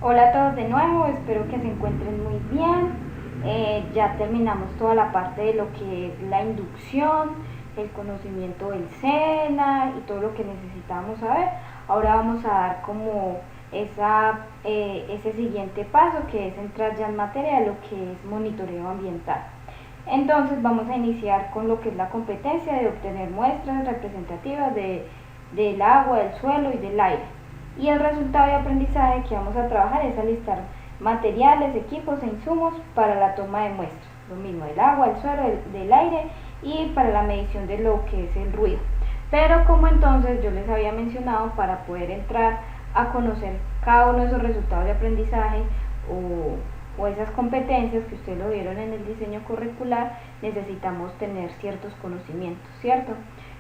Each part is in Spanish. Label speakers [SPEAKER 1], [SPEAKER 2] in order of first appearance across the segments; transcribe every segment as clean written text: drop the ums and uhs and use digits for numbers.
[SPEAKER 1] Hola a todos de nuevo, espero que se encuentren muy bien. Ya terminamos toda la parte de lo que es la inducción, el conocimiento del SENA y todo lo que necesitamos saber. Ahora vamos a dar como ese siguiente paso, que es entrar ya en materia de lo que es monitoreo ambiental. Entonces vamos a iniciar con lo que es la competencia de obtener muestras representativas del agua, del suelo y del aire. Y el resultado de aprendizaje que vamos a trabajar es alistar materiales, equipos e insumos para la toma de muestras. Lo mismo del agua, del suelo, del aire y para la medición de lo que es el ruido. Pero como entonces yo les había mencionado, para poder entrar a conocer cada uno de esos resultados de aprendizaje o esas competencias que ustedes lo vieron en el diseño curricular, necesitamos tener ciertos conocimientos, ¿cierto?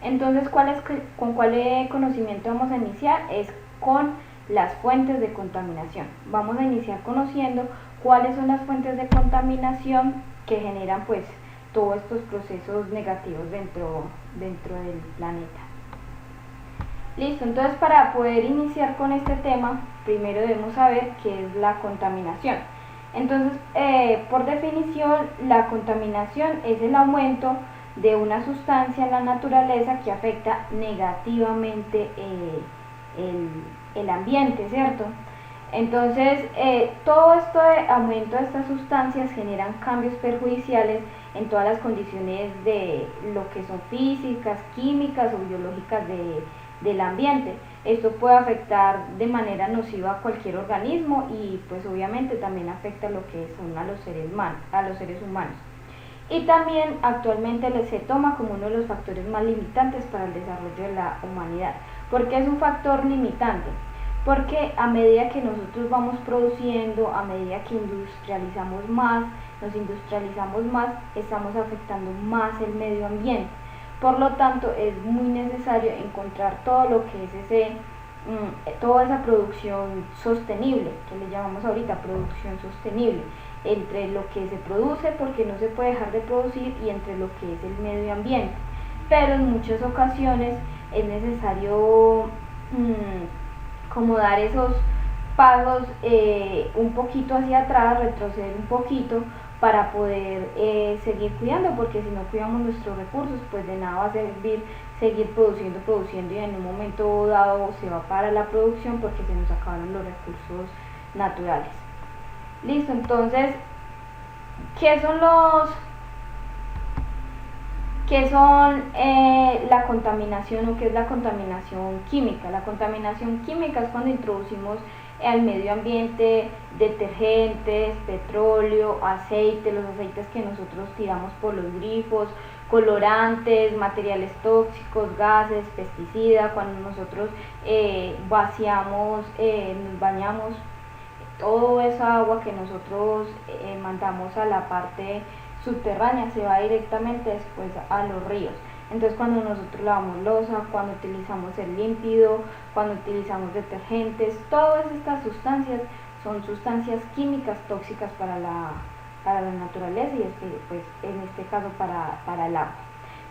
[SPEAKER 1] Entonces, ¿con cuál conocimiento vamos a iniciar? Es con las fuentes de contaminación. Vamos a iniciar conociendo cuáles son las fuentes de contaminación que generan pues todos estos procesos negativos dentro del planeta. Listo, entonces para poder iniciar con este tema, primero debemos saber qué es la contaminación. Entonces, por definición, la contaminación es el aumento de una sustancia en la naturaleza que afecta negativamente el ambiente, ¿cierto? Entonces, todo esto de aumento de estas sustancias generan cambios perjudiciales en todas las condiciones de lo que son físicas, químicas o biológicas del ambiente. Esto puede afectar de manera nociva a cualquier organismo y pues obviamente también afecta lo que son a los seres humanos. Y también actualmente se toma como uno de los factores más limitantes para el desarrollo de la humanidad. ¿Por qué es un factor limitante? Porque a medida que nosotros vamos produciendo, a medida que nos industrializamos más, estamos afectando más el medio ambiente. Por lo tanto, es muy necesario encontrar todo lo que es toda esa producción sostenible, que le llamamos ahorita producción sostenible, entre lo que se produce, porque no se puede dejar de producir, y entre lo que es el medio ambiente. Pero en muchas ocasiones es necesario como dar esos pasos un poquito hacia atrás, retroceder un poquito para poder seguir cuidando, porque si no cuidamos nuestros recursos, pues de nada va a servir seguir produciendo y en un momento dado se va para la producción porque se nos acabaron los recursos naturales. Listo, entonces, ¿qué son la contaminación o qué es la contaminación química? La contaminación química es cuando introducimos al medio ambiente detergentes, petróleo, aceite, los aceites que nosotros tiramos por los grifos, colorantes, materiales tóxicos, gases, pesticidas, cuando nosotros vaciamos, nos bañamos, toda esa agua que nosotros mandamos a la parte subterránea se va directamente después a los ríos. Entonces, cuando nosotros lavamos loza, cuando utilizamos el límpido, cuando utilizamos detergentes, todas estas sustancias son sustancias químicas tóxicas para la naturaleza y pues, en este caso para el agua.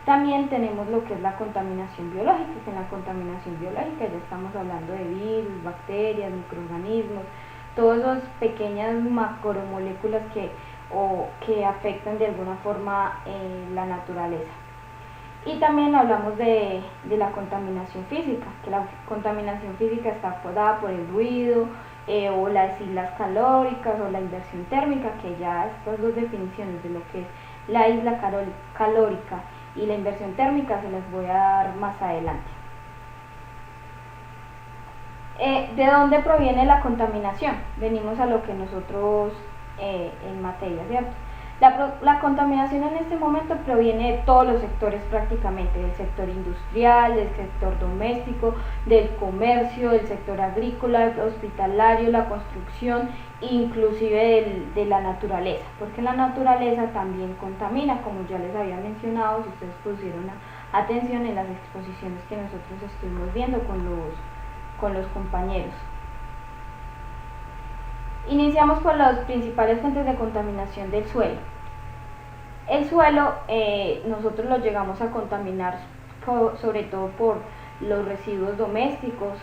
[SPEAKER 1] También tenemos lo que es la contaminación biológica, que en la contaminación biológica ya estamos hablando de virus, bacterias, microorganismos, todas esas pequeñas macromoléculas que afectan de alguna forma la naturaleza. Y también hablamos de la contaminación física, que la contaminación física está dada por el ruido, o las islas calóricas o la inversión térmica, que ya estas dos definiciones de lo que es la isla calórica y la inversión térmica se las voy a dar más adelante. ¿De dónde proviene la contaminación? Venimos a lo que nosotros en materia, ¿cierto? La contaminación en este momento proviene de todos los sectores prácticamente, del sector industrial, del sector doméstico, del comercio, del sector agrícola, del hospitalario, la construcción, inclusive de la naturaleza, porque la naturaleza también contamina, como ya les había mencionado, si ustedes pusieron atención en las exposiciones que nosotros estuvimos viendo con los compañeros. Iniciamos por las principales fuentes de contaminación del suelo. El suelo nosotros lo llegamos a contaminar sobre todo por los residuos domésticos,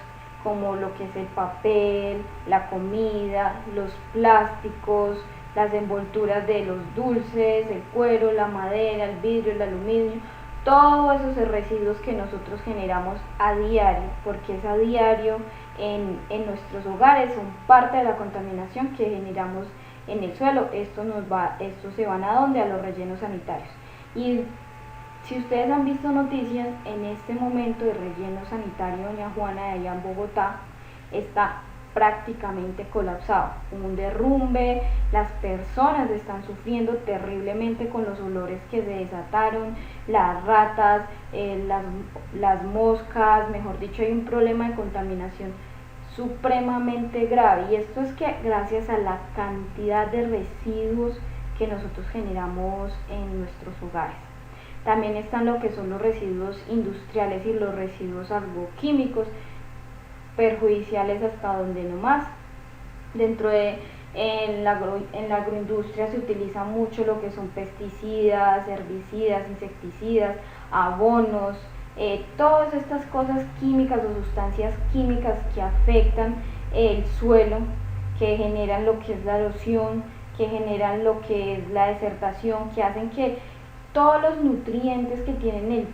[SPEAKER 1] como lo que es el papel, la comida, los plásticos, las envolturas de los dulces, el cuero, la madera, el vidrio, el aluminio, todos esos residuos que nosotros generamos a diario, porque es a diario en nuestros hogares, son parte de la contaminación que generamos en el suelo. Esto se van a dónde? A los rellenos sanitarios. Y si ustedes han visto noticias, en este momento el relleno sanitario Doña Juana de allá en Bogotá está prácticamente colapsado, un derrumbe, las personas están sufriendo terriblemente con los olores que se desataron, las ratas, las moscas, mejor dicho, hay un problema de contaminación supremamente grave, y esto es que gracias a la cantidad de residuos que nosotros generamos en nuestros hogares. También están lo que son los residuos industriales y los residuos agroquímicos, perjudiciales hasta donde no más. En la agroindustria se utiliza mucho lo que son pesticidas, herbicidas, insecticidas, abonos, todas estas cosas químicas o sustancias químicas que afectan el suelo, que generan lo que es la erosión, que generan lo que es la desertación, que hacen que todos los nutrientes que tiene el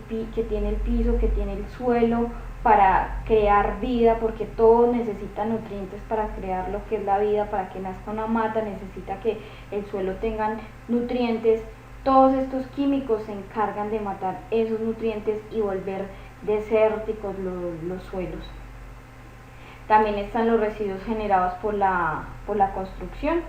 [SPEAKER 1] piso, que tiene el suelo, para crear vida, porque todo necesita nutrientes para crear lo que es la vida, para que nazca una mata necesita que el suelo tenga nutrientes. Todos estos químicos se encargan de matar esos nutrientes y volver desérticos los suelos. También están los residuos generados por la construcción,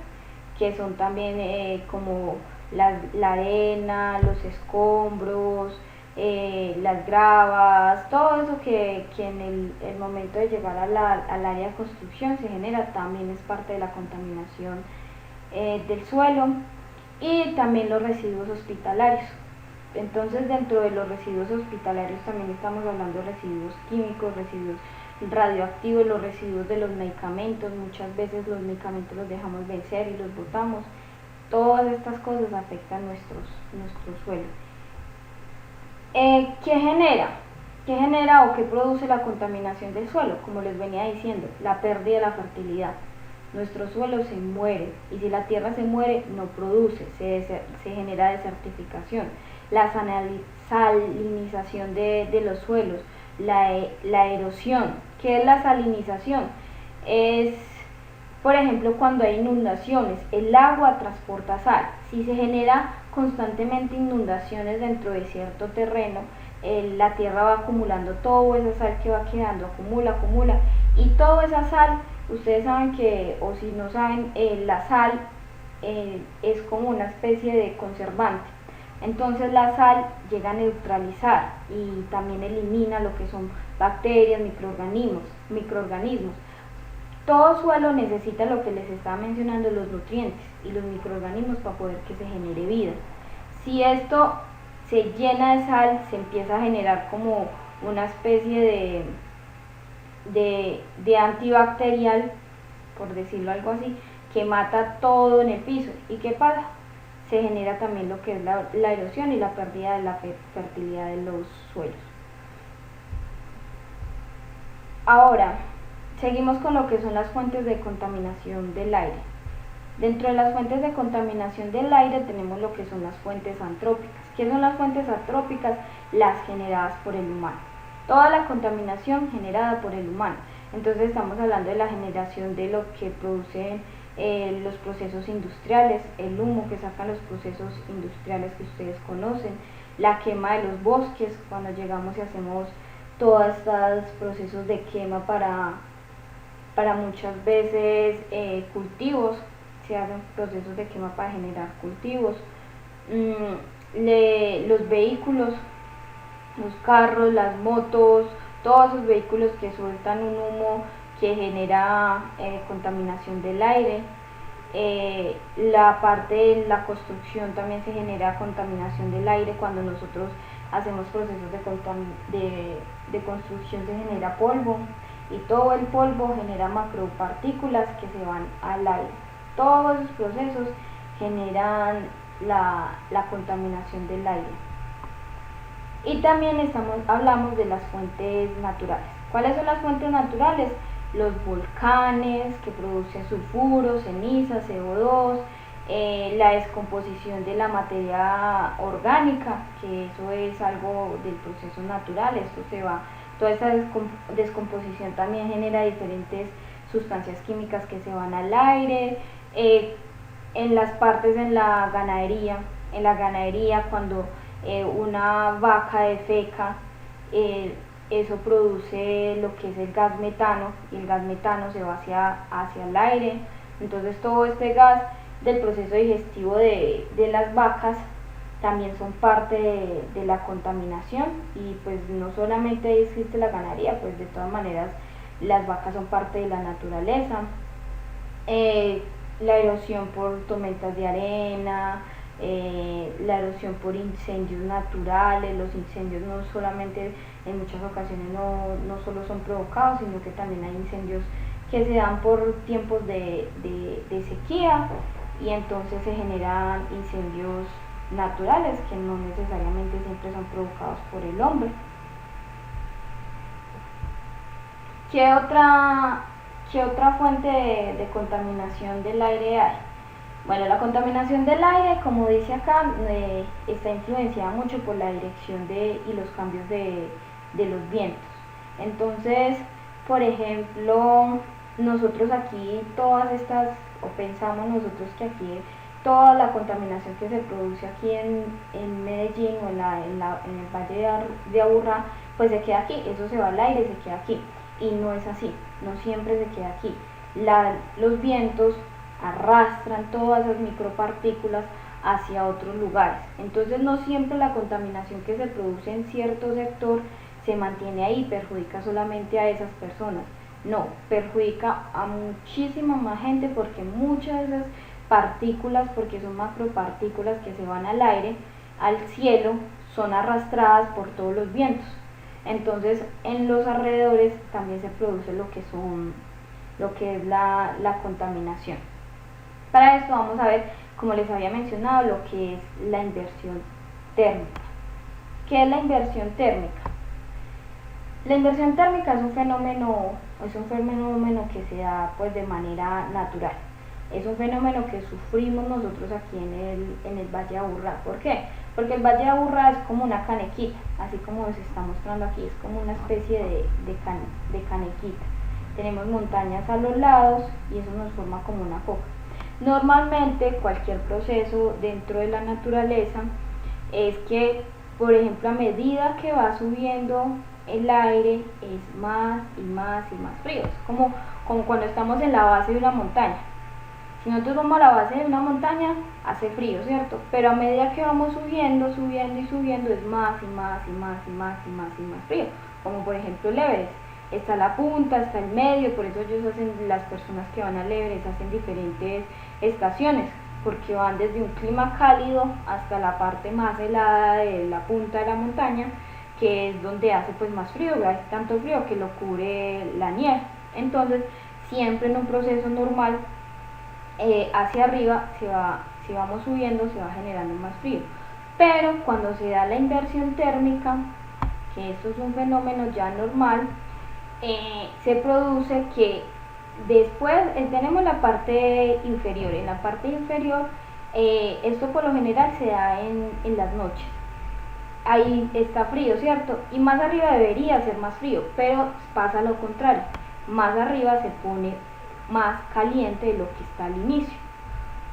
[SPEAKER 1] que son también como la arena, los escombros, las gravas, todo eso que en el momento de llegar al área de construcción se genera, también es parte de la contaminación del suelo. Y también los residuos hospitalarios. Entonces, dentro de los residuos hospitalarios también estamos hablando de residuos químicos, residuos radioactivos, los residuos de los medicamentos. Muchas veces los medicamentos los dejamos vencer y los botamos. Todas estas cosas afectan nuestro suelo. ¿Qué genera? ¿Qué genera o qué produce la contaminación del suelo? Como les venía diciendo, la pérdida de la fertilidad. Nuestro suelo se muere, y si la tierra se muere, no produce, se genera desertificación. La salinización de los suelos, la erosión. ¿Qué es la salinización? Es, por ejemplo, cuando hay inundaciones, el agua transporta sal. Si se genera constantemente inundaciones dentro de cierto terreno, la tierra va acumulando toda esa sal que va quedando, acumula, y toda esa sal, ustedes saben que, o si no saben, la sal es como una especie de conservante. Entonces la sal llega a neutralizar y también elimina lo que son bacterias, microorganismos. Todo suelo necesita lo que les estaba mencionando, los nutrientes y los microorganismos para poder que se genere vida. Si esto se llena de sal, se empieza a generar como una especie de antibacterial, por decirlo algo así, que mata todo en el piso. ¿Y qué pasa? Se genera también lo que es la erosión y la pérdida de la fertilidad de los suelos. Ahora, seguimos con lo que son las fuentes de contaminación del aire. Dentro de las fuentes de contaminación del aire tenemos lo que son las fuentes antrópicas. ¿Qué son las fuentes antrópicas? Las generadas por el humano. Toda la contaminación generada por el humano. Entonces estamos hablando de la generación de lo que producen los procesos industriales, el humo que sacan los procesos industriales que ustedes conocen, la quema de los bosques, cuando llegamos y hacemos todos estos procesos de quema para muchas veces cultivos, se hacen procesos de quema para generar cultivos, los vehículos, los carros, las motos, todos esos vehículos que sueltan un humo que genera contaminación del aire. La parte de la construcción también se genera contaminación del aire. Cuando nosotros hacemos procesos de construcción se genera polvo, y todo el polvo genera macropartículas que se van al aire. Todos esos procesos generan la contaminación del aire. Y también hablamos de las fuentes naturales. ¿Cuáles son las fuentes naturales? los volcanes que producen sulfuros, cenizas, CO2, la descomposición de la materia orgánica, que eso es algo del proceso natural, esto se va, toda esta descomposición también genera diferentes sustancias químicas que se van al aire, en las partes en la ganadería cuando una vaca defeca, eso produce lo que es el gas metano, y el gas metano se va hacia el aire, entonces todo este gas del proceso digestivo de las vacas también son parte de la contaminación, y pues no solamente existe la ganadería, pues de todas maneras las vacas son parte de la naturaleza. La erosión por tormentas de arena, la erosión por incendios naturales. Los incendios no solamente, en muchas ocasiones no solo son provocados, sino que también hay incendios que se dan por tiempos de sequía, y entonces se generan incendios naturales que no necesariamente siempre son provocados por el hombre. ¿Qué otra fuente de contaminación del aire hay? Bueno, la contaminación del aire, como dice acá, está influenciada mucho por la dirección y los cambios de los vientos. Entonces, por ejemplo, nosotros aquí pensamos nosotros que aquí toda la contaminación que se produce aquí en Medellín o en el Valle de Aburrá, pues se queda aquí, eso se va al aire, se queda aquí, y no es así, no siempre se queda aquí. Los vientos arrastran todas esas micropartículas hacia otros lugares, entonces no siempre la contaminación que se produce en cierto sector se mantiene ahí, perjudica solamente a esas personas, no, perjudica a muchísima más gente, porque muchas de esas partículas, porque son macropartículas que se van al aire, al cielo, son arrastradas por todos los vientos. Entonces en los alrededores también se produce lo que es la contaminación. Para esto vamos a ver, como les había mencionado, lo que es la inversión térmica. ¿Qué es la inversión térmica? La inversión térmica es un fenómeno que se da pues de manera natural. Es un fenómeno que sufrimos nosotros aquí en el Valle de Aburrá. ¿Por qué? Porque el Valle de Aburrá es como una canequita, así como se está mostrando aquí, es como una especie de canequita. Tenemos montañas a los lados y eso nos forma como una copa. Normalmente cualquier proceso dentro de la naturaleza es que, por ejemplo, a medida que va subiendo el aire, es más y más y más frío. Es como cuando estamos en la base de una montaña. Si nosotros vamos a la base de una montaña, hace frío, ¿cierto? Pero a medida que vamos subiendo, es más y más y más y más y más y más frío. Como por ejemplo el Everest. Está la punta, está el medio, por eso las personas que van al Everest hacen diferentes estaciones, porque van desde un clima cálido hasta la parte más helada de la punta de la montaña, que es donde hace pues más frío, hay tanto frío que lo cubre la nieve. Entonces, siempre en un proceso normal, hacia arriba, si vamos subiendo, se va generando más frío. Pero cuando se da la inversión térmica, que esto es un fenómeno ya normal, se produce que después tenemos la parte inferior. En la parte inferior, esto por lo general se da en las noches. Ahí está frío, ¿cierto? Y más arriba debería ser más frío, pero pasa lo contrario. Más arriba se pone más caliente de lo que está al inicio.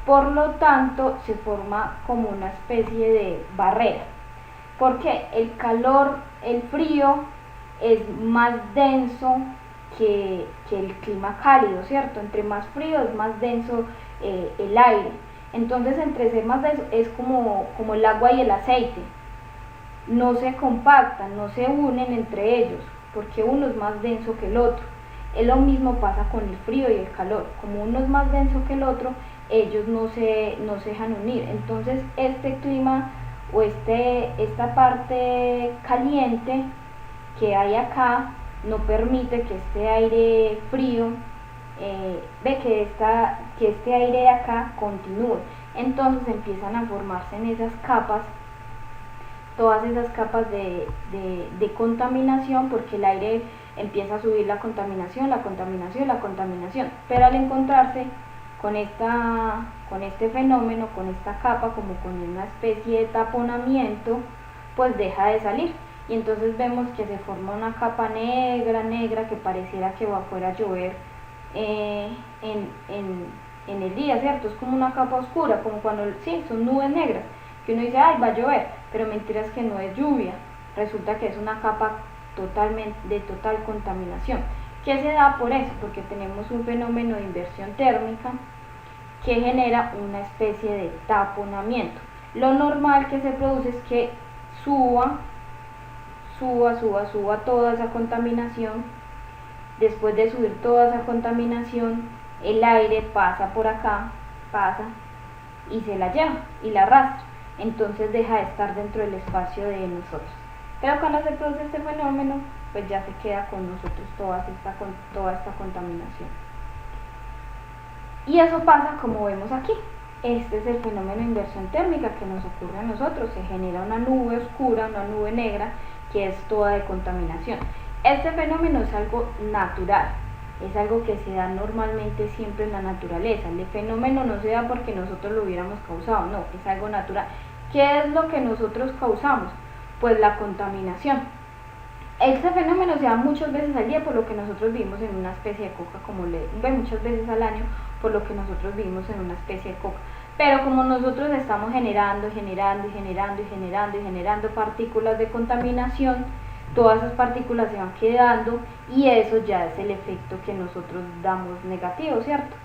[SPEAKER 1] Por lo tanto, se forma como una especie de barrera. Porque el frío es más denso que el clima cálido, ¿cierto? Entre más frío es más denso el aire. Entonces, entre ser más denso es como el agua y el aceite. No se compactan, no se unen entre ellos, porque uno es más denso que el otro. Lo mismo pasa con el frío y el calor. Como uno es más denso que el otro, ellos no se dejan unir. Entonces este clima o esta parte caliente que hay acá no permite que este aire frío, que este aire de acá continúe. Entonces empiezan a formarse en esas capas, todas esas capas de contaminación, porque el aire empieza a subir la contaminación, la contaminación, la contaminación, pero al encontrarse con este fenómeno, con esta capa, como con una especie de taponamiento, pues deja de salir, y entonces vemos que se forma una capa negra que pareciera que va fuera a llover en el día, ¿cierto? Es como una capa oscura, como cuando, sí, son nubes negras, que uno dice, ay, va a llover, pero mentira es que no es lluvia, resulta que es una capa de total contaminación. ¿Qué se da por eso? Porque tenemos un fenómeno de inversión térmica que genera una especie de taponamiento. Lo normal que se produce es que suba toda esa contaminación. Después de subir toda esa contaminación, el aire pasa por acá, pasa y se la lleva y la arrastra, entonces deja de estar dentro del espacio de nosotros. Pero cuando se produce este fenómeno, pues ya se queda con nosotros toda esta contaminación. Y eso pasa como vemos aquí. Este es el fenómeno de inversión térmica que nos ocurre a nosotros. Se genera una nube oscura, una nube negra, que es toda de contaminación. Este fenómeno es algo natural, es algo que se da normalmente siempre en la naturaleza. El fenómeno no se da porque nosotros lo hubiéramos causado, no, es algo natural. ¿Qué es lo que nosotros causamos? Pues la contaminación. Este fenómeno se da muchas veces al día, por lo que nosotros vivimos en una especie de coca, muchas veces al año, por lo que nosotros vivimos en una especie de coca. Pero como nosotros estamos generando partículas de contaminación, todas esas partículas se van quedando, y eso ya es el efecto que nosotros damos negativo, ¿cierto?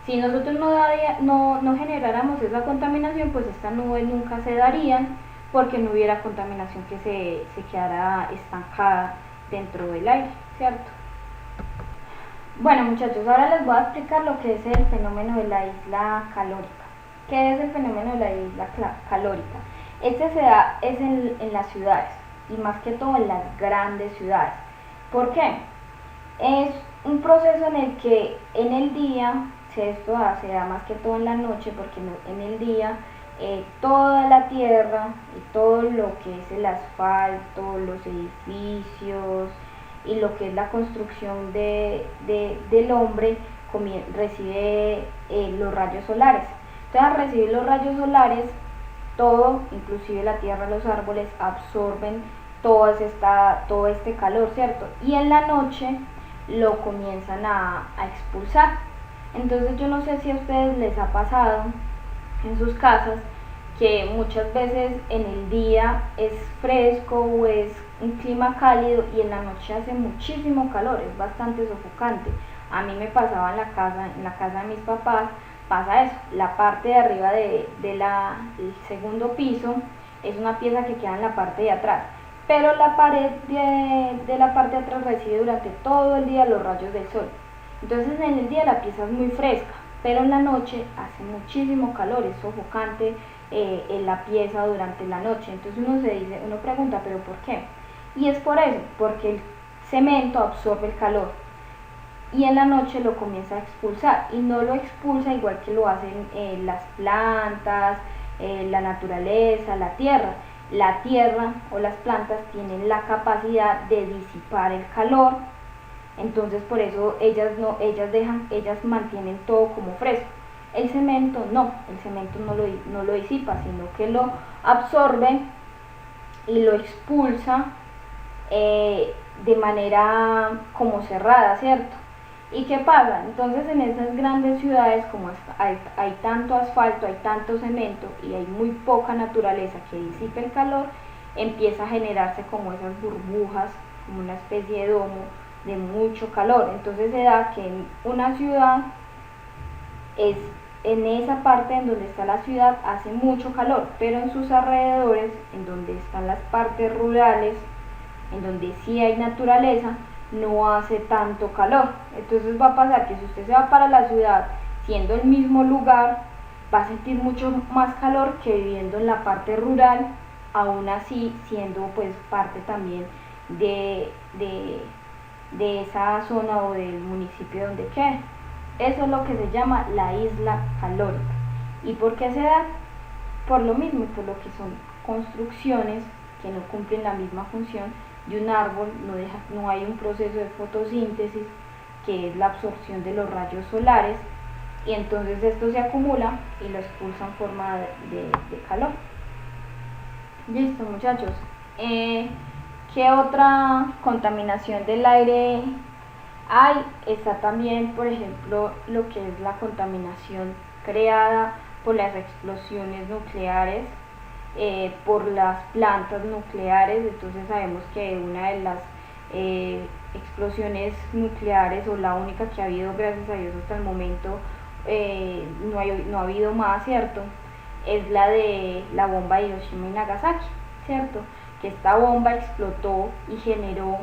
[SPEAKER 1] Si nosotros no generáramos esa contaminación, pues estas nubes nunca se darían, porque no hubiera contaminación que se quedara estancada dentro del aire, ¿cierto? Bueno, muchachos, ahora les voy a explicar lo que es el fenómeno de la isla calórica. ¿Qué es el fenómeno de la isla calórica? Este se da en las ciudades, y más que todo en las grandes ciudades. ¿Por qué? Es un proceso en el que en el día, esto se da más que todo en la noche, porque en el día toda la tierra y todo lo que es el asfalto, los edificios y lo que es la construcción del hombre recibe los rayos solares. Entonces, al recibir los rayos solares, todo, inclusive la tierra, los árboles, absorben todo este calor, ¿cierto? Y en la noche lo comienzan a expulsar. Entonces, yo no sé si a ustedes les ha pasado en sus casas que muchas veces en el día es fresco o es un clima cálido, y en la noche hace muchísimo calor, es bastante sofocante. A mí me pasaba en la casa de mis papás, pasa eso, la parte de arriba del segundo piso es una pieza que queda en la parte de atrás, pero la pared de la parte de atrás recibe durante todo el día los rayos del sol. Entonces en el día la pieza es muy fresca, pero en la noche hace muchísimo calor, es sofocante en la pieza durante la noche. Entonces uno pregunta, ¿pero por qué? Y es por eso, porque el cemento absorbe el calor y en la noche lo comienza a expulsar, y no lo expulsa igual que lo hacen las plantas, la naturaleza, la tierra. La tierra o las plantas tienen la capacidad de disipar el calor, entonces por eso ellas mantienen todo como fresco. El cemento no lo disipa, sino que lo absorbe y lo expulsa de manera como cerrada, ¿cierto? ¿Y qué pasa? Entonces en esas grandes ciudades, como hay tanto asfalto, hay tanto cemento y hay muy poca naturaleza que disipe el calor, empieza a generarse como esas burbujas, como una especie de domo de mucho calor. Entonces se da que en una ciudad, en esa parte en donde está la ciudad hace mucho calor, pero en sus alrededores, en donde están las partes rurales, en donde sí hay naturaleza, no hace tanto calor. Entonces va a pasar que si usted se va para la ciudad, siendo el mismo lugar, va a sentir mucho más calor que viviendo en la parte rural, aún así siendo pues parte también de esa zona o del municipio donde quede. Eso es lo que se llama la isla calórica. ¿Y por qué se da? Por lo mismo, por lo que son construcciones que no cumplen la misma función, de un árbol no hay un proceso de fotosíntesis, que es la absorción de los rayos solares, y entonces esto se acumula y lo expulsa en forma de calor. Listo, muchachos. ¿Qué otra contaminación del aire hay? Está también, por ejemplo, lo que es la contaminación creada por las explosiones nucleares, por las plantas nucleares. Entonces sabemos que una de las explosiones nucleares, o la única que ha habido, gracias a Dios, hasta el momento, no ha habido más, ¿cierto? Es la de la bomba de Hiroshima y Nagasaki, ¿cierto? Que esta bomba explotó y generó,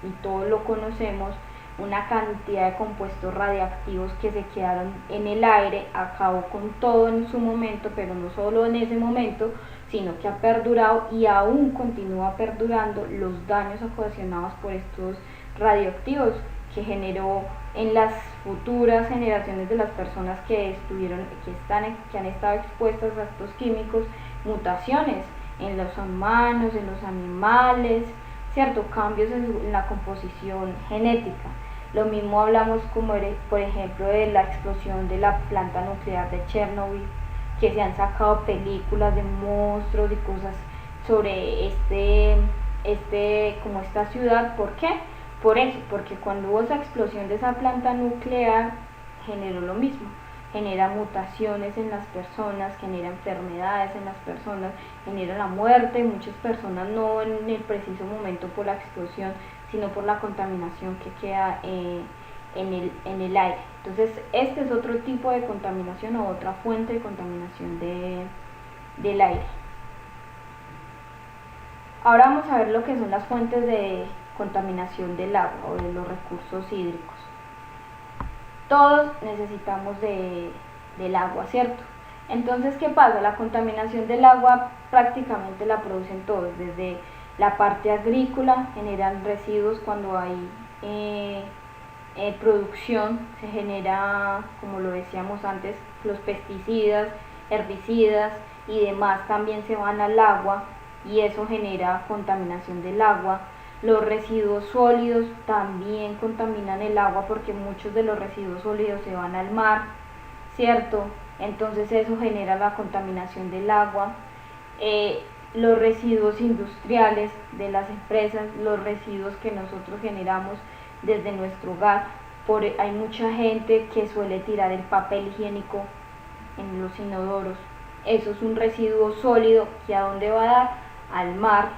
[SPEAKER 1] y todos lo conocemos, una cantidad de compuestos radiactivos que se quedaron en el aire. Acabó con todo en su momento, pero no solo en ese momento, sino que ha perdurado y aún continúa perdurando los daños ocasionados por estos radioactivos, que generó en las futuras generaciones de las personas que han estado expuestas a estos químicos, mutaciones en los humanos, en los animales, ¿cierto? Cambios en la composición genética. Lo mismo hablamos, como por ejemplo, de la explosión de la planta nuclear de Chernobyl, que se han sacado películas de monstruos y cosas sobre como esta ciudad. ¿Por qué? Por eso, porque cuando hubo esa explosión de esa planta nuclear, generó lo mismo, genera mutaciones en las personas, genera enfermedades en las personas, genera la muerte de muchas personas, no en el preciso momento por la explosión, sino por la contaminación que queda en el aire. Entonces, este es otro tipo de contaminación, o otra fuente de contaminación del aire. Ahora vamos a ver lo que son las fuentes de contaminación del agua o de los recursos hídricos. Todos necesitamos del agua, ¿cierto? Entonces, ¿qué pasa? La contaminación del agua prácticamente la producen todos, desde la parte agrícola, generan residuos cuando hay producción, se genera, como lo decíamos antes, los pesticidas, herbicidas y demás también se van al agua, y eso genera contaminación del agua. Los residuos sólidos también contaminan el agua, porque muchos de los residuos sólidos se van al mar, ¿cierto? Entonces eso genera la contaminación del agua. Los residuos industriales de las empresas, los residuos que nosotros generamos desde nuestro hogar. Hay mucha gente que suele tirar el papel higiénico en los inodoros. Eso es un residuo sólido que ¿a dónde va a dar? Al mar.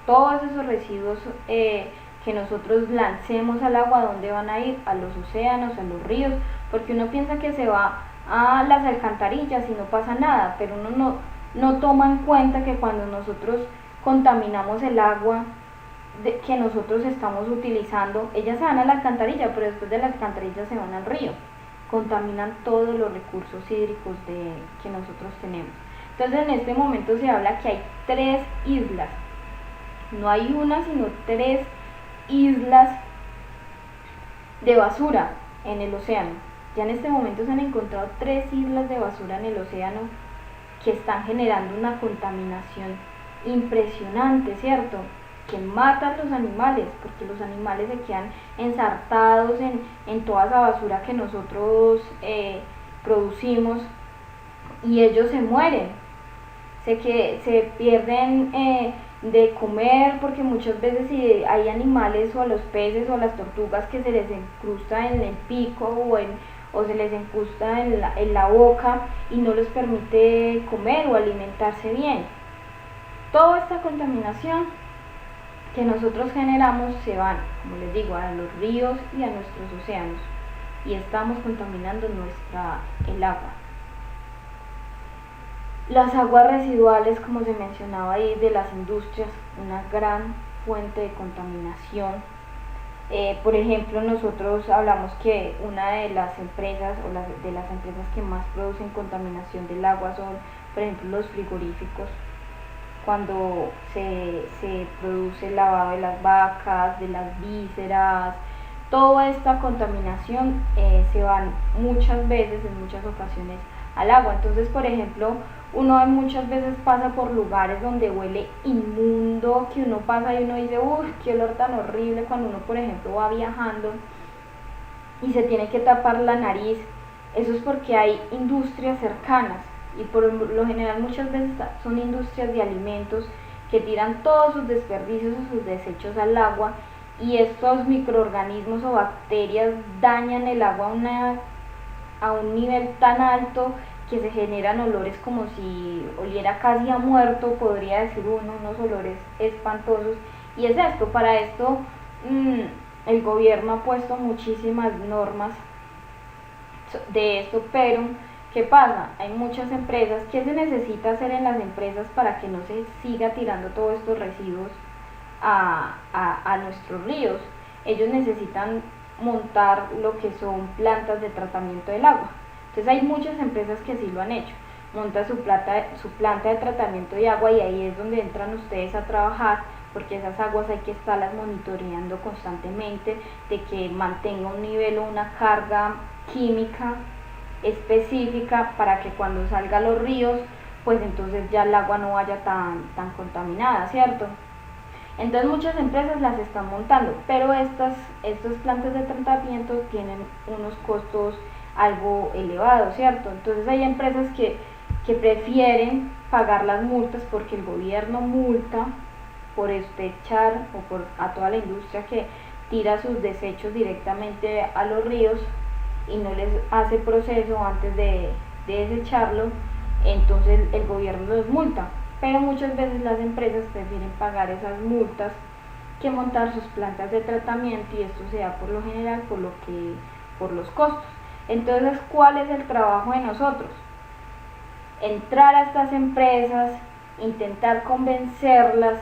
[SPEAKER 1] Todos esos residuos que nosotros lancemos al agua, ¿a dónde van a ir? A los océanos, a los ríos, porque uno piensa que se va a las alcantarillas y no pasa nada, pero uno no toma en cuenta que cuando nosotros contaminamos el agua que nosotros estamos utilizando, ellas se van a la alcantarilla, pero después de la alcantarilla se van al río, contaminan todos los recursos hídricos que nosotros tenemos. Entonces, en este momento se habla que hay 3 islas, no hay una, sino 3 islas de basura en el océano. Ya en este momento se han encontrado 3 islas de basura en el océano que están generando una contaminación impresionante, ¿cierto? Que matan los animales, porque los animales se quedan ensartados en toda esa basura que nosotros producimos, y ellos se mueren, se pierden de comer, porque muchas veces si hay animales, o a los peces o a las tortugas, que se les incrusta en el pico o se les incrusta en la boca y no les permite comer o alimentarse bien. Toda esta contaminación que nosotros generamos se van, como les digo, a los ríos y a nuestros océanos, y estamos contaminando el agua. Las aguas residuales, como se mencionaba ahí, de las industrias, una gran fuente de contaminación. Por ejemplo, nosotros hablamos que una de las empresas, de las empresas que más producen contaminación del agua, son, por ejemplo, los frigoríficos. Cuando se produce el lavado de las vacas, de las vísceras, toda esta contaminación se van muchas veces, en muchas ocasiones, al agua. Entonces, por ejemplo, uno muchas veces pasa por lugares donde huele inmundo, que uno pasa y uno dice, uff, qué olor tan horrible, cuando uno, por ejemplo, va viajando y se tiene que tapar la nariz. Eso es porque hay industrias cercanas, y por lo general muchas veces son industrias de alimentos que tiran todos sus desperdicios o sus desechos al agua, y estos microorganismos o bacterias dañan el agua a un nivel tan alto que se generan olores como si oliera casi a muerto, podría decir uno, unos olores espantosos. Y es esto, para esto el gobierno ha puesto muchísimas normas de esto, pero ¿qué pasa? Hay muchas empresas. ¿Qué se necesita hacer en las empresas para que no se siga tirando todos estos residuos a nuestros ríos? Ellos necesitan montar lo que son plantas de tratamiento del agua. Entonces hay muchas empresas que sí lo han hecho. Monta su planta de tratamiento de agua, y ahí es donde entran ustedes a trabajar, porque esas aguas hay que estarlas monitoreando constantemente, de que mantenga un nivel o una carga química específica para que cuando salga a los ríos, pues entonces ya el agua no vaya tan contaminada, ¿cierto? Entonces muchas empresas las están montando, pero estas plantas de tratamiento tienen unos costos algo elevados, ¿cierto? Entonces hay empresas que prefieren pagar las multas, porque el gobierno multa por echar a toda la industria que tira sus desechos directamente a los ríos y no les hace proceso antes de desecharlo. Entonces el gobierno los multa, pero muchas veces las empresas prefieren pagar esas multas que montar sus plantas de tratamiento, y esto se da por lo general por los costos. Entonces, ¿cuál es el trabajo de nosotros? Entrar a estas empresas, intentar convencerlas.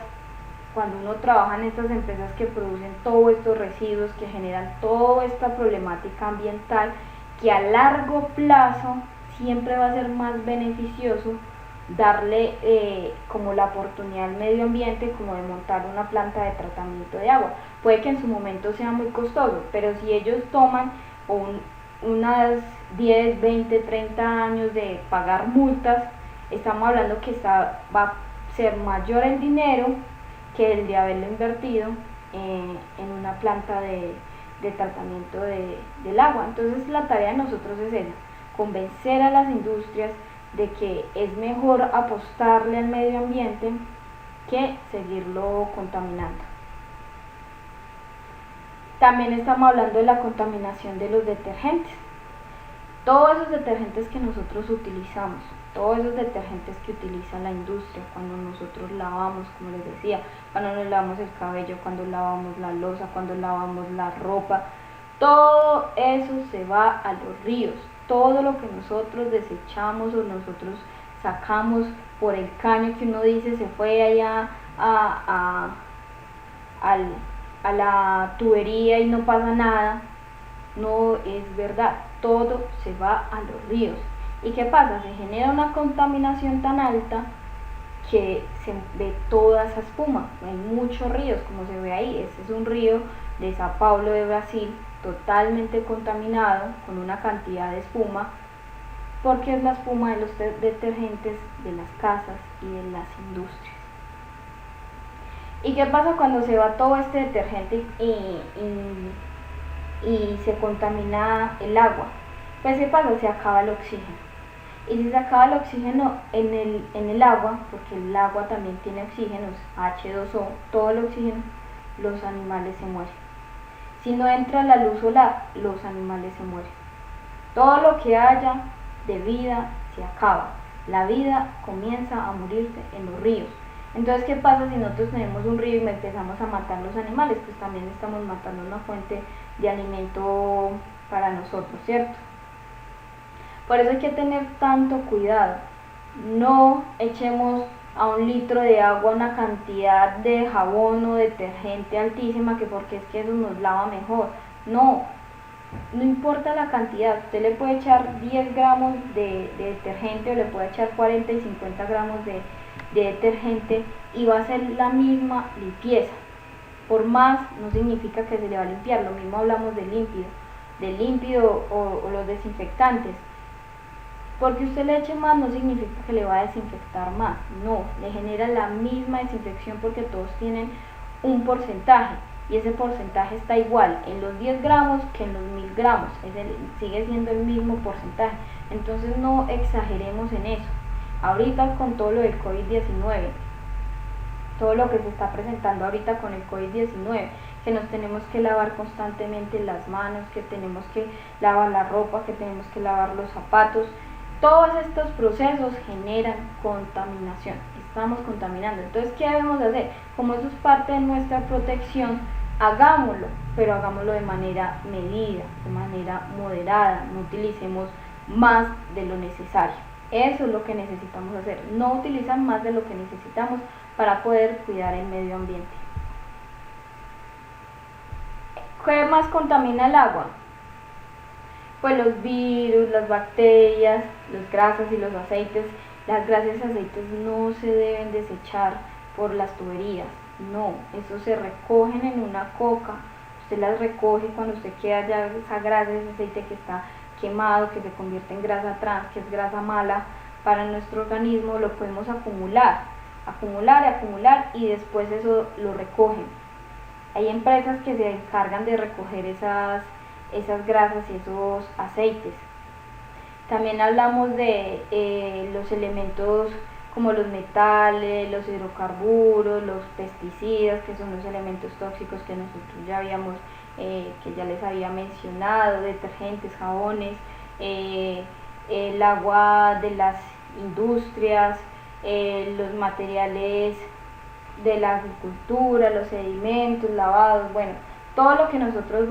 [SPEAKER 1] Cuando uno trabaja en estas empresas que producen todos estos residuos, que generan toda esta problemática ambiental, que a largo plazo siempre va a ser más beneficioso darle como la oportunidad al medio ambiente, como de montar una planta de tratamiento de agua. Puede que en su momento sea muy costoso, pero si ellos toman unas 10, 20, 30 años de pagar multas, estamos hablando que va a ser mayor el dinero que el de haberlo invertido en una planta de tratamiento del agua. Entonces la tarea de nosotros es esa: convencer a las industrias de que es mejor apostarle al medio ambiente que seguirlo contaminando. También estamos hablando de la contaminación de los detergentes. Todos esos detergentes que nosotros utilizamos, todos esos detergentes que utiliza la industria cuando nosotros lavamos, como les decía, cuando nos lavamos el cabello, cuando lavamos la loza, cuando lavamos la ropa, todo eso se va a los ríos. Todo lo que nosotros desechamos o nosotros sacamos por el caño que uno dice se fue allá a la tubería y no pasa nada, no es verdad. Todo se va a los ríos. ¿Y qué pasa? Se genera una contaminación tan alta que se ve toda esa espuma. Hay muchos ríos, como se ve ahí. Este es un río de Sao Paulo, de Brasil, totalmente contaminado, con una cantidad de espuma, porque es la espuma de los detergentes de las casas y de las industrias. ¿Y qué pasa cuando se va todo este detergente y se contamina el agua? Pues ¿qué pasa? Se acaba el oxígeno. Y si se acaba el oxígeno en el agua, porque el agua también tiene oxígenos, H2O, todo el oxígeno, los animales se mueren. Si no entra la luz solar, los animales se mueren. Todo lo que haya de vida se acaba. La vida comienza a morirse en los ríos. Entonces, ¿qué pasa si nosotros tenemos un río y empezamos a matar los animales? Pues también estamos matando una fuente de alimento para nosotros, ¿cierto? Por eso hay que tener tanto cuidado. No echemos a 1 litro de agua una cantidad de jabón o detergente altísima, que porque es que eso nos lava mejor. No importa la cantidad. Usted le puede echar 10 gramos de detergente, o le puede echar 40 y 50 gramos de detergente, y va a ser la misma limpieza. Por más no significa que se le va a limpiar. Lo mismo hablamos del límpido o los desinfectantes. Porque usted le eche más no significa que le va a desinfectar más, no, le genera la misma desinfección porque todos tienen un porcentaje y ese porcentaje está igual en los 10 gramos que en los 1000 gramos, sigue siendo el mismo porcentaje, entonces no exageremos en eso. Ahorita con todo lo del COVID-19, todo lo que se está presentando ahorita con el COVID-19, que nos tenemos que lavar constantemente las manos, que tenemos que lavar la ropa, que tenemos que lavar los zapatos, todos estos procesos generan contaminación, estamos contaminando. Entonces, ¿qué debemos hacer? Como eso es parte de nuestra protección, hagámoslo, pero hagámoslo de manera medida, de manera moderada, no utilicemos más de lo necesario. Eso es lo que necesitamos hacer, no utilizar más de lo que necesitamos para poder cuidar el medio ambiente. ¿Qué más contamina el agua? Pues los virus, las bacterias, las grasas y los aceites. Las grasas y aceites no se deben desechar por las tuberías, no, eso se recogen en una coca, usted las recoge cuando usted queda ya esa grasa, ese aceite que está quemado, que se convierte en grasa trans, que es grasa mala para nuestro organismo, lo podemos acumular y después eso lo recogen. Hay empresas que se encargan de recoger esas grasas y esos aceites. También hablamos de los elementos como los metales, los hidrocarburos, los pesticidas, que son los elementos tóxicos que nosotros ya habíamos, que ya les había mencionado, detergentes, jabones, el agua de las industrias, los materiales de la agricultura, los sedimentos, lavados, bueno, todo lo que nosotros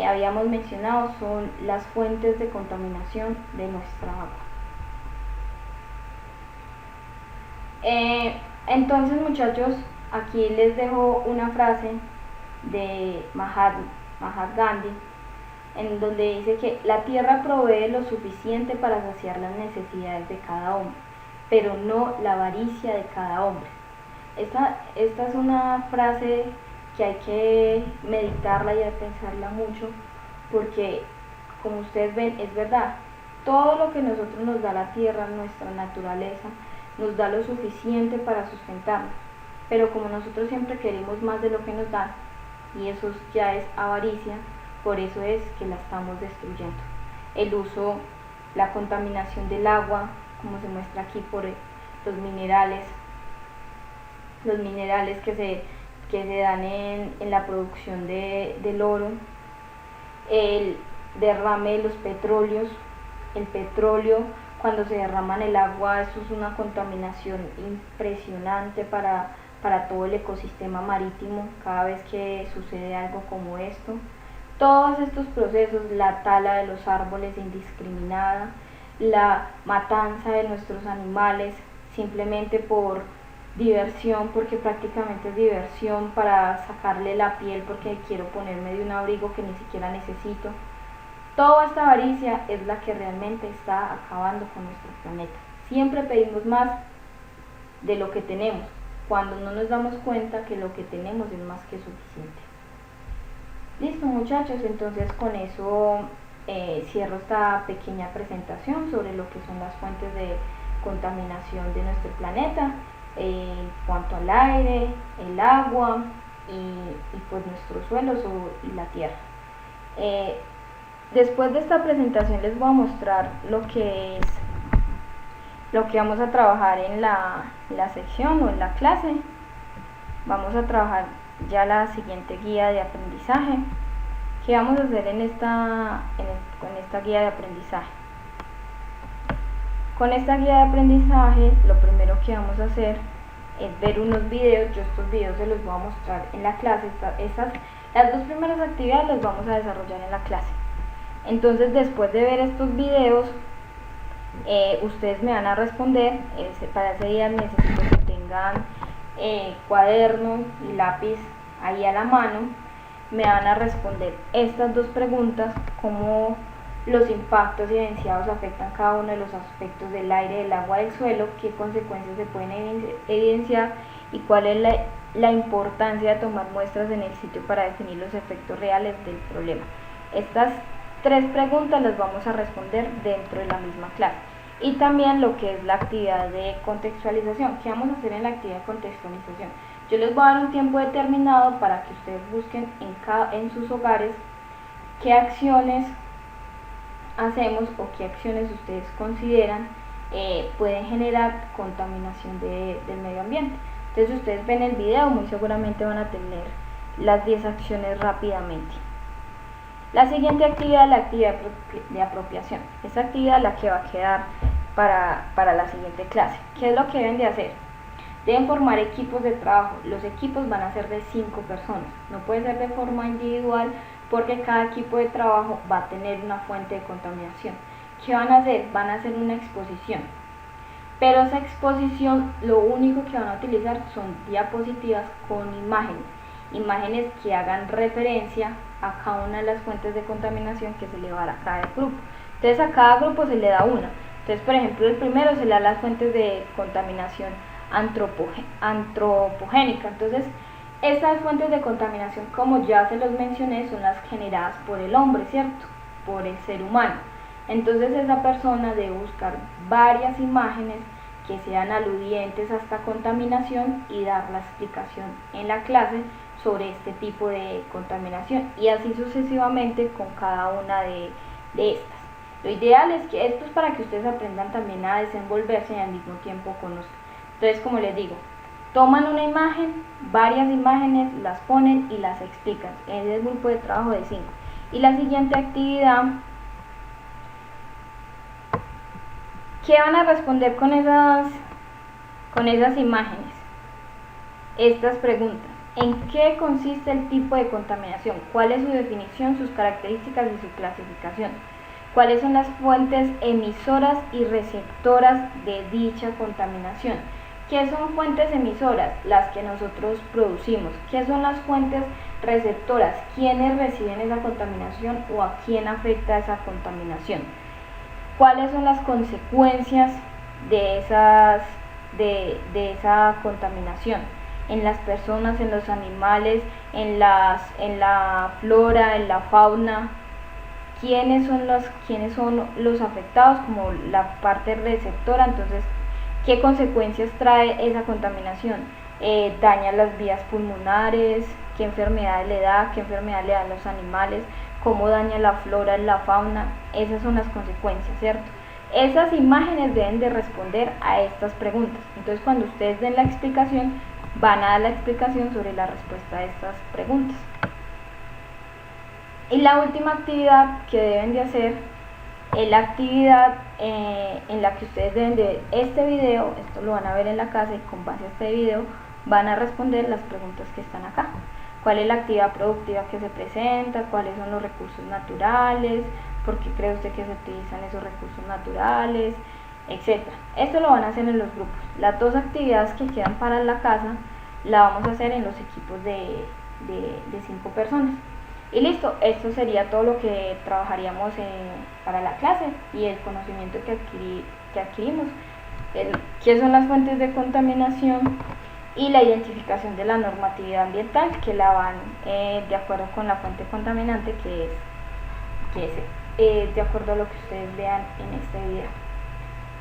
[SPEAKER 1] habíamos mencionado son las fuentes de contaminación de nuestra agua. Entonces, muchachos, aquí les dejo una frase de Mahatma Gandhi, en donde dice que la tierra provee lo suficiente para saciar las necesidades de cada hombre, pero no la avaricia de cada hombre. Esta es una frase que hay que meditarla y pensarla mucho, porque como ustedes ven, es verdad, todo lo que nosotros nos da la tierra, nuestra naturaleza, nos da lo suficiente para sustentarnos, pero como nosotros siempre queremos más de lo que nos dan, y eso ya es avaricia, por eso es que la estamos destruyendo. El uso, la contaminación del agua, como se muestra aquí por los minerales que se dan en la producción del oro, el derrame de los petróleos, el petróleo cuando se derrama en el agua, eso es una contaminación impresionante para todo el ecosistema marítimo cada vez que sucede algo como esto. Todos estos procesos, la tala de los árboles indiscriminada, la matanza de nuestros animales simplemente por diversión, porque prácticamente es diversión, para sacarle la piel porque quiero ponerme de un abrigo que ni siquiera necesito. Toda esta avaricia es la que realmente está acabando con nuestro planeta. Siempre pedimos más de lo que tenemos, cuando no nos damos cuenta que lo que tenemos es más que suficiente. Listo, muchachos, entonces con eso cierro esta pequeña presentación sobre lo que son las fuentes de contaminación de nuestro planeta, en cuanto al aire, el agua y pues nuestros suelos y la tierra. Después de esta presentación les voy a mostrar lo que vamos a trabajar en la sección o en la clase. Vamos a trabajar ya la siguiente guía de aprendizaje. ¿Qué vamos a hacer con esta guía de aprendizaje? Con esta guía de aprendizaje, lo primero que vamos a hacer es ver unos videos. Yo estos videos se los voy a mostrar en la clase. Las dos primeras actividades las vamos a desarrollar en la clase. Entonces, después de ver estos videos, ustedes me van a responder. Para ese día necesito que tengan cuaderno y lápiz ahí a la mano. Me van a responder estas dos preguntas: cómo los impactos evidenciados afectan cada uno de los aspectos del aire, del agua, del suelo, qué consecuencias se pueden evidenciar y cuál es la importancia de tomar muestras en el sitio para definir los efectos reales del problema. Estas 3 preguntas las vamos a responder dentro de la misma clase. Y también lo que es la actividad de contextualización. ¿Qué vamos a hacer en la actividad de contextualización? Yo les voy a dar un tiempo determinado para que ustedes busquen en sus hogares qué acciones hacemos o qué acciones ustedes consideran pueden generar contaminación del medio ambiente. Entonces, ustedes ven el video, muy seguramente van a tener las 10 acciones rápidamente. La siguiente actividad es la actividad de apropiación. Esta actividad es la que va a quedar para la siguiente clase. ¿Qué es lo que deben de hacer? Deben formar equipos de trabajo. Los equipos van a ser de 5 personas. No puede ser de forma individual porque cada equipo de trabajo va a tener una fuente de contaminación. ¿Qué van a hacer? Van a hacer una exposición. Pero esa exposición lo único que van a utilizar son diapositivas con imágenes que hagan referencia a cada una de las fuentes de contaminación que se le va a dar a cada grupo. Entonces a cada grupo se le da una. Entonces, por ejemplo, el primero se le da las fuentes de contaminación antropogénica. Entonces, estas fuentes de contaminación, como ya se los mencioné, son las generadas por el hombre, ¿cierto? Por el ser humano. Entonces esa persona debe buscar varias imágenes que sean aludientes a esta contaminación y dar la explicación en la clase sobre este tipo de contaminación, y así sucesivamente con cada una de estas. Lo ideal es que esto es para que ustedes aprendan también a desenvolverse y al mismo tiempo conozcan. Entonces, como les digo, toman una imagen, varias imágenes, las ponen y las explican. Es el grupo de trabajo de 5. Y la siguiente actividad, ¿qué van a responder con esas imágenes? Estas preguntas. ¿En qué consiste el tipo de contaminación? ¿Cuál es su definición, sus características y su clasificación? ¿Cuáles son las fuentes emisoras y receptoras de dicha contaminación? ¿Qué son fuentes emisoras? Las que nosotros producimos. ¿Qué son las fuentes receptoras? ¿Quiénes reciben esa contaminación o a quién afecta esa contaminación? ¿Cuáles son las consecuencias de esa contaminación? En las personas, en los animales, en la flora, en la fauna. ¿Quiénes son los afectados como la parte receptora? Entonces, ¿qué consecuencias trae esa contaminación? Daña las vías pulmonares, qué enfermedades le da, qué enfermedades le dan los animales, cómo daña la flora, la fauna. Esas son las consecuencias, ¿cierto? Esas imágenes deben de responder a estas preguntas. Entonces, cuando ustedes den la explicación, van a dar la explicación sobre la respuesta a estas preguntas. Y la última actividad que deben de hacer es la actividad en la que ustedes deben de ver este video. Esto lo van a ver en la casa y con base a este video van a responder las preguntas que están acá. ¿Cuál es la actividad productiva que se presenta? ¿Cuáles son los recursos naturales? ¿Por qué cree usted que se utilizan esos recursos naturales? Etcétera. Esto lo van a hacer en los grupos. Las 2 actividades que quedan para la casa la vamos a hacer en los equipos de 5 personas. Y listo, esto sería todo lo que trabajaríamos para la clase y el conocimiento que adquirimos. ¿Qué son las fuentes de contaminación? Y la identificación de la normatividad ambiental, que la van de acuerdo con la fuente contaminante, que es de acuerdo a lo que ustedes vean en este video.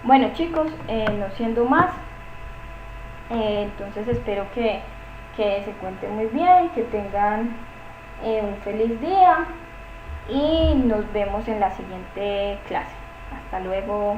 [SPEAKER 1] Bueno, chicos, no siendo más, entonces espero que se encuentren muy bien, que tengan un feliz día y nos vemos en la siguiente clase. Hasta luego.